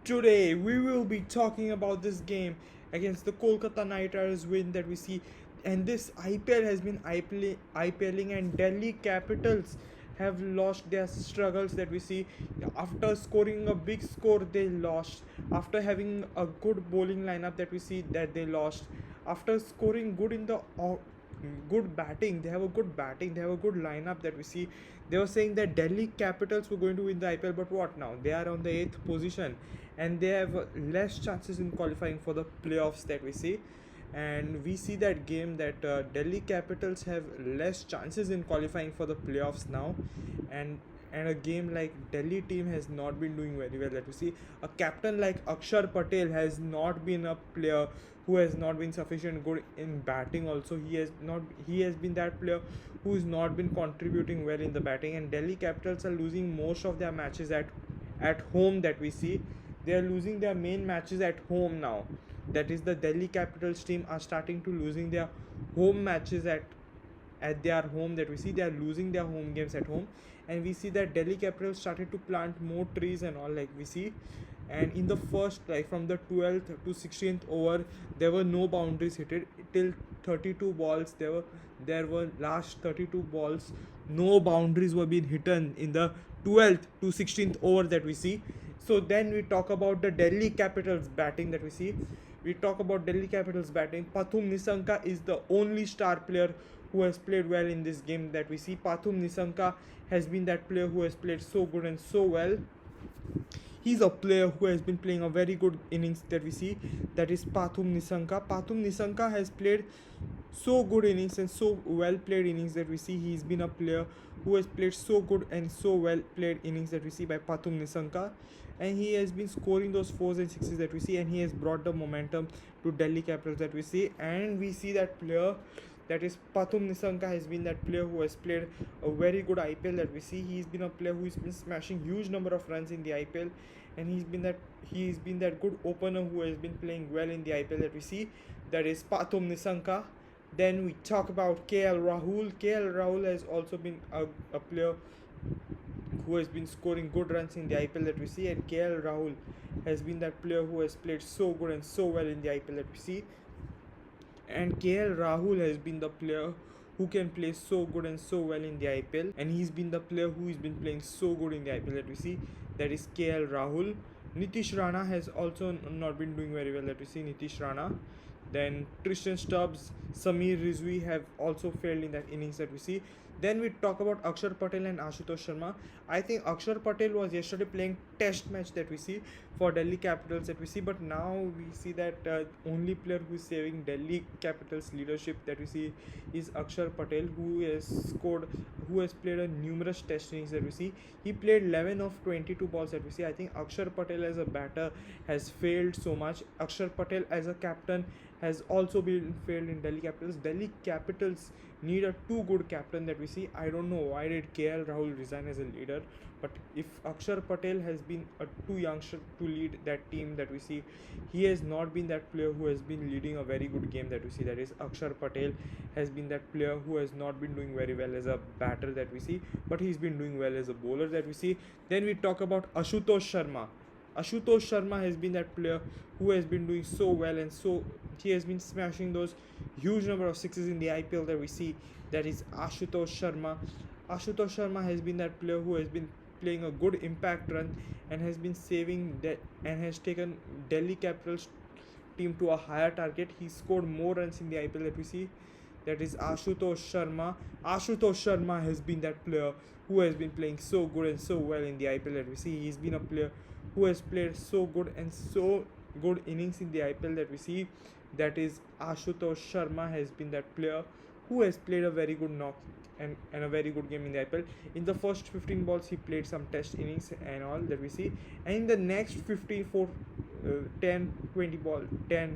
Today we will be talking about this game against the Kolkata Knight Riders win that we see, and this IPL has been IPLing, and Delhi Capitals have lost their struggles that we see. After scoring a big score, they lost. After having a good bowling lineup that we see, that they lost. After scoring good in the good batting, they have a good batting, they have a good lineup that we see. They were saying that Delhi Capitals were going to win the IPL, but what now? They are on the 8th position and they have less chances in qualifying for the playoffs that we see. And we see that game that Delhi Capitals have less chances in qualifying for the playoffs now. And a game like Delhi team has not been doing very well that we see. A captain like Akshar Patel has not been a player who has not been sufficient good in batting. Also, he has been that player who has not been contributing well in the batting. And Delhi Capitals are losing most of their matches at home that we see. They are losing their main matches at home now. That is, the Delhi Capitals team are starting to losing their home matches at their home that we see. They are losing their home games at home, and we see that Delhi Capitals started to plant more trees and all, like we see. And in the first, like from the 12th to 16th over, there were no boundaries hit till 32 balls. There were last 32 balls, no boundaries were being hidden in the 12th to 16th over that we see. So then we talk about the Delhi Capitals batting that we see. We talk about Delhi Capitals batting. Pathum Nissanka is the only star player who has played well in this game that we see. Pathum Nissanka has been that player who has played so good and so well. He's a player who has been playing a very good innings that we see. That is Pathum Nissanka. Pathum Nissanka has played so good innings and so well played innings that we see. He's been a player who has played so good and so well played innings that we see by Pathum Nissanka, and he has been scoring those fours and sixes that we see, and he has brought the momentum to Delhi Capitals that we see. And we see that player, that is Pathum Nissanka, has been that player who has played a very good IPL that we see. He's been a player who has been smashing huge number of runs in the IPL, and he's been that good opener who has been playing well in the IPL that we see. That is Pathum Nissanka. Then we talk about KL Rahul. KL Rahul has also been a player who has been scoring good runs in the IPL that we see, and KL Rahul has been that player who has played so good and so well in the IPL that we see. And KL Rahul has been the player who can play so good and so well in the IPL, and he's been the player who has been playing so good in the IPL that we see. That is KL Rahul. Nitish Rana has also not been doing very well that we see. Nitish Rana. Then Tristan Stubbs, Samir Rizvi have also failed in that innings that we see. Then we talk about Akshar Patel and Ashutosh Sharma. I think Akshar Patel was yesterday playing test match that we see for Delhi Capitals that we see, but now we see that only player who is saving Delhi Capitals leadership that we see is Akshar Patel, who has played a numerous test innings that we see. He played 11 of 22 balls that we see. I think Akshar Patel as a batter has failed so much. Akshar Patel as a captain has also been failed in Delhi Capitals. Delhi Capitals need a too good captain that we see. I don't know why did KL Rahul resign as a leader, but if Akshar Patel has been a too youngster to lead that team that we see, he has not been that player who has been leading a very good game that we see. That is, Akshar Patel has been that player who has not been doing very well as a batter that we see, but he's been doing well as a bowler that we see. Then we talk about Ashutosh Sharma. Ashutosh Sharma has been that player who has been doing so well, and so he has been smashing those huge number of sixes in the IPL that we see. That is Ashutosh Sharma. Ashutosh Sharma has been that player who has been playing a good impact run and has been saving that and has taken Delhi Capitals team to a higher target. He scored more runs in the IPL that we see. That is Ashutosh Sharma. Ashutosh Sharma has been that player who has been playing so good and so well in the IPL that we see. He's been a player who has played so good and so good innings in the IPL that we see. That is Ashutosh Sharma has been that player who has played a very good knock and a very good game in the IPL. In the first 15 balls, he played some test innings and all that we see. And in the next 10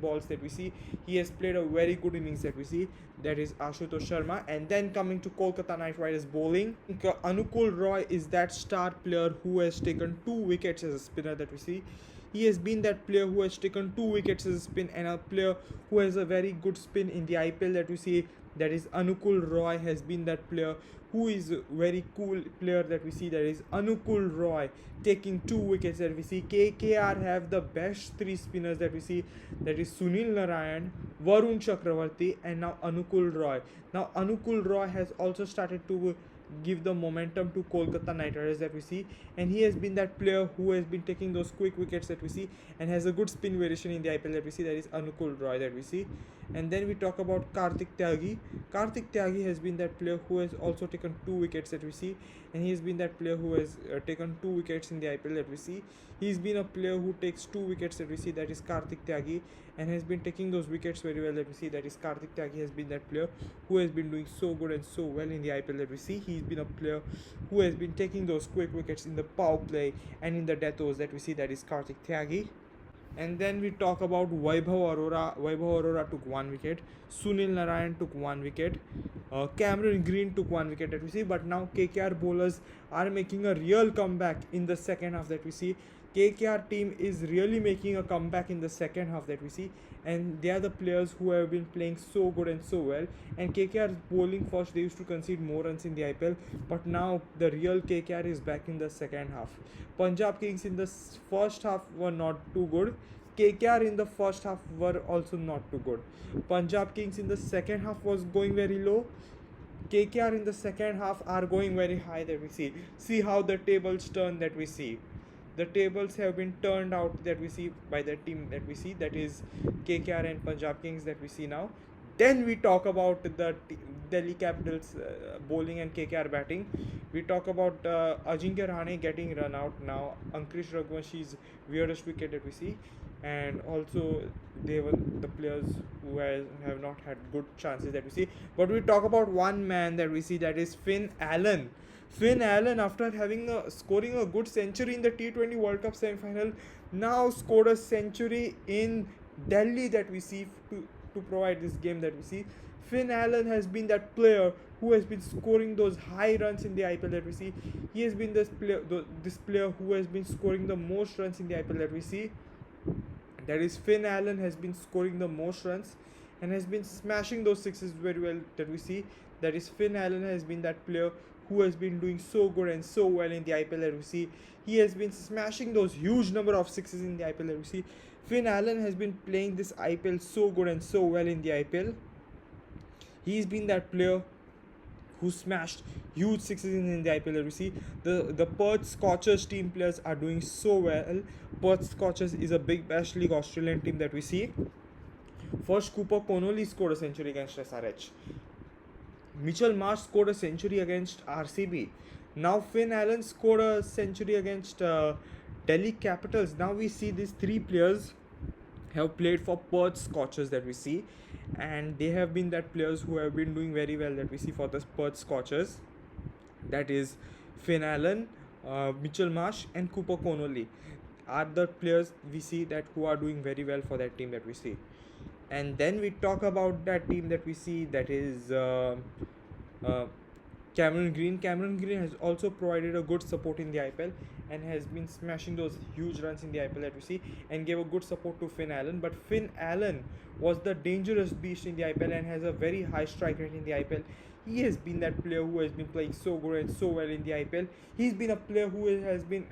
balls that we see, he has played a very good innings that we see. That is Ashutosh Sharma. And then coming to Kolkata Knight Riders bowling, Anukul Roy is that star player who has taken 2 wickets as a spinner that we see. He has been that player who has taken 2 wickets as a spin, and a player who has a very good spin in the IPL that we see. that is Anukul Roy has been that player who is a very cool player that we see. That is Anukul Roy taking 2 wickets that we see. KKR have the best 3 spinners that we see, that is Sunil Narayan, Varun Chakravarti, and now Anukul Roy. Now Anukul Roy has also started to give the momentum to Kolkata Knight Riders that we see, and he has been that player who has been taking those quick wickets that we see and has a good spin variation in the IPL that we see, that is Anukul Roy that we see. And then we talk about Kartik Tyagi. Kartik Tyagi has been that player who has also taken 2 wickets that we see, and he has been that player who has taken 2 wickets in the IPL that we see. He's been a player who takes 2 wickets that we see, that is Kartik Tyagi, and has been taking those wickets very well that we see, that is Kartik Tyagi has been that player who has been doing so good and so well in the IPL that we see. He's been a player who has been taking those quick wickets in the power play and in the death overs that we see, that is Kartik Tyagi. And then we talk about Vaibhav Arora. Vaibhav Arora took 1 wicket. Sunil Narayan took 1 wicket. Cameron Green took 1 wicket that we see. But now KKR bowlers are making a real comeback in the second half that we see. KKR team is really making a comeback in the second half that we see, and they are the players who have been playing so good and so well. And KKR bowling first, they used to concede more runs in the IPL, but now the real KKR is back in the second half. Punjab Kings in the first half were not too good. KKR in the first half were also not too good. Punjab Kings in the second half was going very low. KKR in the second half are going very high that we see. See how the tables turn that we see. The tables have been turned out that we see by the team that we see, that is KKR and Punjab Kings that we see now. Then we talk about the Delhi Capitals bowling and KKR batting. We talk about Ajinkya Rahane getting run out now. Ankush Raghuvanshi's weirdest wicket that we see, and also they were the players who have not had good chances that we see. But we talk about one man that we see, that is Finn Allen. Finn Allen, after scoring a good century in the T20 World Cup semi-final, now scored a century in Delhi that we see to provide this game that we see. Finn Allen has been that player who has been scoring those high runs in the IPL that we see. He has been this player who has been scoring the most runs in the IPL that we see. That is, Finn Allen has been scoring the most runs and has been smashing those sixes very well that we see. That is, Finn Allen has been that player who has been doing so good and so well in the IPL that we see. He has been smashing those huge number of sixes in the IPL that we see. Finn Allen has been playing this IPL so good and so well in the IPL. He's been that player who smashed huge sixes in the IPL that we see. The Perth Scorchers team players are doing so well. Perth Scorchers is a big Bash League Australian team that we see. First, Cooper Connolly scored a century against SRH. Mitchell Marsh scored a century against RCB. Now Finn Allen scored a century against Delhi Capitals. Now we see these 3 players have played for Perth Scorchers that we see, and they have been that players who have been doing very well that we see for the Perth Scorchers. That is Finn Allen, Mitchell Marsh, and Cooper Connolly are the players we see that who are doing very well for that team that we see. And then we talk about that team that we see, that is Cameron Green. Cameron Green has also provided a good support in the IPL and has been smashing those huge runs in the IPL that we see, and gave a good support to Finn Allen. But Finn Allen was the dangerous beast in the IPL and has a very high strike rate in the IPL. He has been that player who has been playing so good and so well in the IPL. He's been a player who has been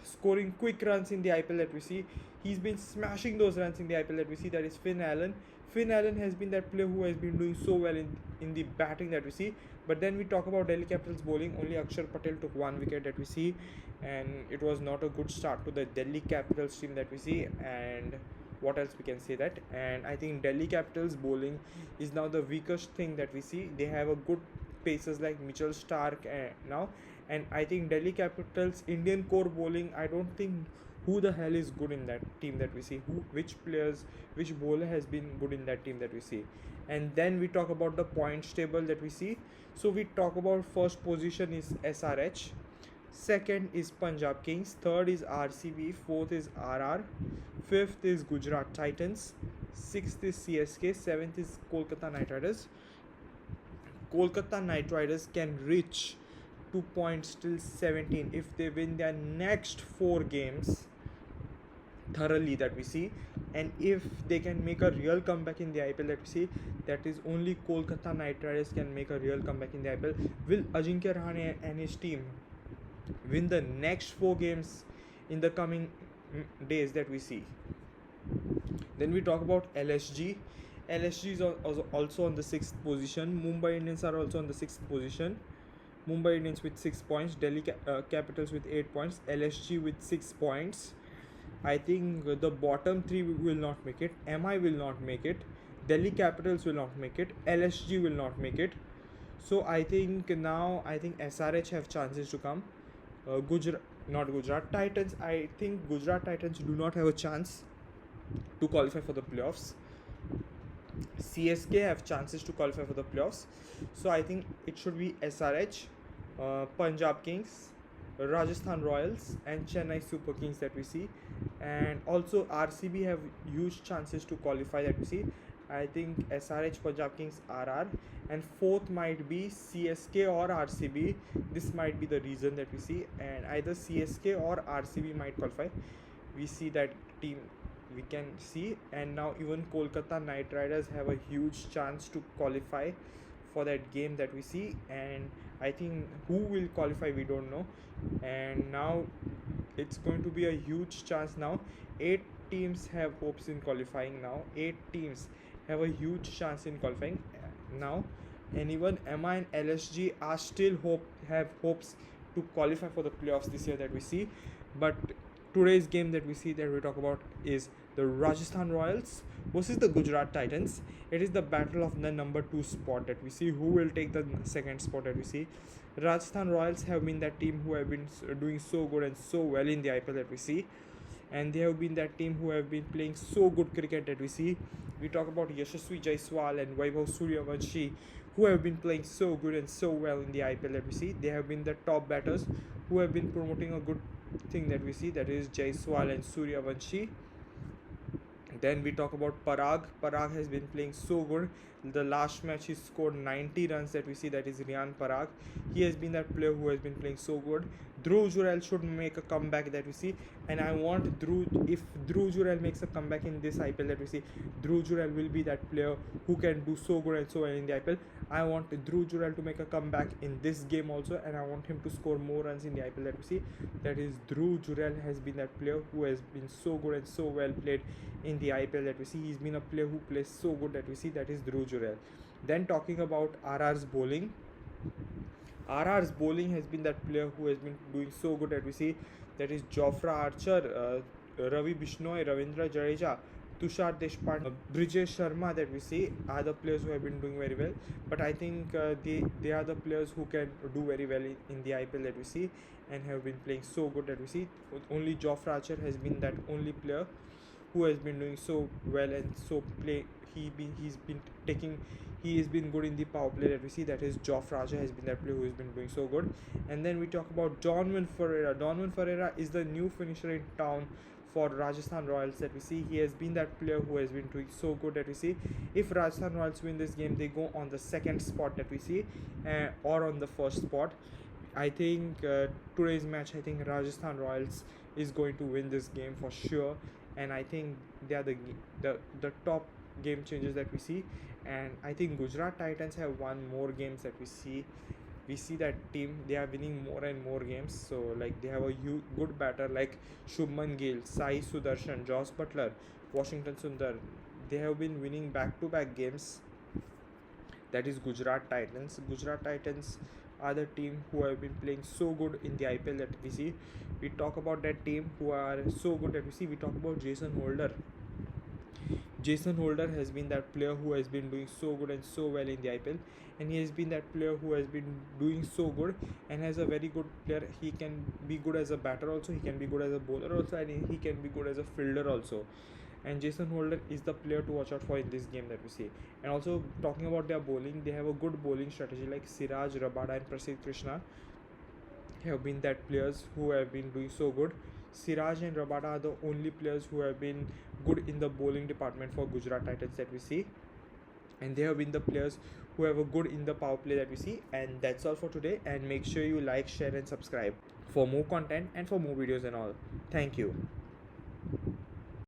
scoring quick runs in the IPL that we see. He's been smashing those runs in the IPL that we see. That is Finn Allen. Finn Allen has been that player who has been doing so well in the batting that we see. But then we talk about Delhi Capitals bowling. Only Akshar Patel took 1 wicket that we see, and it was not a good start to the Delhi Capitals team that we see. And what else we can say that? And I think Delhi Capitals bowling is now the weakest thing that we see. They have a good pacers like Mitchell Stark now, and I think Delhi Capitals Indian core bowling, I don't think who the hell is good in that team that we see, which bowler has been good in that team that we see. And then we talk about the points table that we see. So we talk about first position is SRH, second is Punjab Kings, third is RCB, fourth is RR, fifth is Gujarat Titans, sixth is CSK, seventh is Kolkata Knight Riders. Kolkata Knight Riders can reach 2 points till 17 if they win their next 4 games. thoroughly that we see. And if they can make a real comeback in the IPL that we see, that is only Kolkata Knight Riders can make a real comeback in the IPL. Will Ajinkya Rahane and his team win the next 4 games in the coming days that we see? Then we talk about LSG. LSG is also on the 6th position. Mumbai Indians are also on the 6th position. Mumbai Indians with 6 points, Delhi Capitals with 8 points, LSG with 6 points. I think the bottom 3 will not make it. MI will not make it. Delhi Capitals will not make it. LSG will not make it. So I think SRH have chances to come. Gujarat Titans. I think Gujarat Titans do not have a chance to qualify for the playoffs. CSK have chances to qualify for the playoffs. So I think it should be SRH, Punjab Kings, Rajasthan Royals and Chennai Super Kings that we see. And also RCB have huge chances to qualify that we see. I think SRH, Punjab Kings, RR, and 4th might be CSK or RCB. This might be the reason that we see, and either CSK or RCB might qualify. We see that team, we can see. And now even Kolkata Knight Riders have a huge chance to qualify for that game that we see. And I think who will qualify we don't know. And now it's going to be a huge chance. Now 8 teams have hopes in qualifying. Now 8 teams have a huge chance in qualifying now, and even MI and LSG are still have hopes to qualify for the playoffs this year that we see. But today's game that we see, that we talk about, is the Rajasthan Royals versus the Gujarat Titans. It is the battle of the number 2 spot that we see. Who will take the second spot that we see? Rajasthan Royals have been that team who have been doing so good and so well in the IPL that we see, and they have been that team who have been playing so good cricket that we see. We talk about Yashasvi Jaiswal and Vaibhav Suryavanshi, who have been playing so good and so well in the IPL that we see. They have been the top batters who have been promoting a good thing that we see, that is Jaiswal and Suryavanshi. Then we talk about Parag. Parag has been playing so good. The last match he scored 90 runs that we see, that is Riyan Parag. He has been that player who has been playing so good. Dhruv Jurel should make a comeback that we see, and I want if Dhruv Jurel makes a comeback in this IPL that we see, Dhruv Jurel will be that player who can do so good and so well in the IPL. I want Dhruv Jurel to make a comeback in this game also, and I want him to score more runs in the IPL that we see. That is, Dhruv Jurel has been that player who has been so good and so well played in the IPL that we see. He's been a player who plays so good that we see, that is Dhruv Jurel. Then talking about RR's bowling. RR's bowling has been that player who has been doing so good that we see, that is Jofra Archer, Ravi Bishnoi, Ravindra Jadeja, Tushar Deshpande, Brijesh Sharma that we see are the players who have been doing very well. But I think they are the players who can do very well in the IPL that we see, and have been playing so good that we see. Only Jofra Archer has been that only player who has been doing so well and so play. He has been good in the power play that we see, that is Geoff Raja has been that player who has been doing so good. And then we talk about Donvan Ferreira. Donvan Ferreira is the new finisher in town for Rajasthan Royals that we see. He has been that player who has been doing so good that we see. If Rajasthan Royals win this game, they go on the second spot that we see, or on the first spot. I think today's match, I think Rajasthan Royals is going to win this game for sure, and I think they are the top game changers that we see. And I think Gujarat Titans have won more games that we see that team, they are winning more and more games. So like, they have a good batter like Shubman Gill, Sai Sudarshan, Josh Butler, Washington Sundar. They have been winning back-to-back games. That is Gujarat Titans. Gujarat Titans are the team who have been playing so good in the IPL that we see. We talk about that team who are so good that we see. We talk about Jason Holder. Jason Holder has been that player who has been doing so good and so well in the IPL, and he has been that player who has been doing so good and has a very good player. He can be good as a batter also, he can be good as a bowler also, and he can be good as a fielder also. And Jason Holder is the player to watch out for in this game that we see. And also talking about their bowling, they have a good bowling strategy like Siraj, Rabada and Prasidh Krishna have been that players who have been doing so good. Siraj and Rabada are the only players who have been good in the bowling department for Gujarat Titans that we see, and they have been the players who have a good in the power play that we see. And that's all for today, and make sure you like, share and subscribe for more content and for more videos and all. Thank you.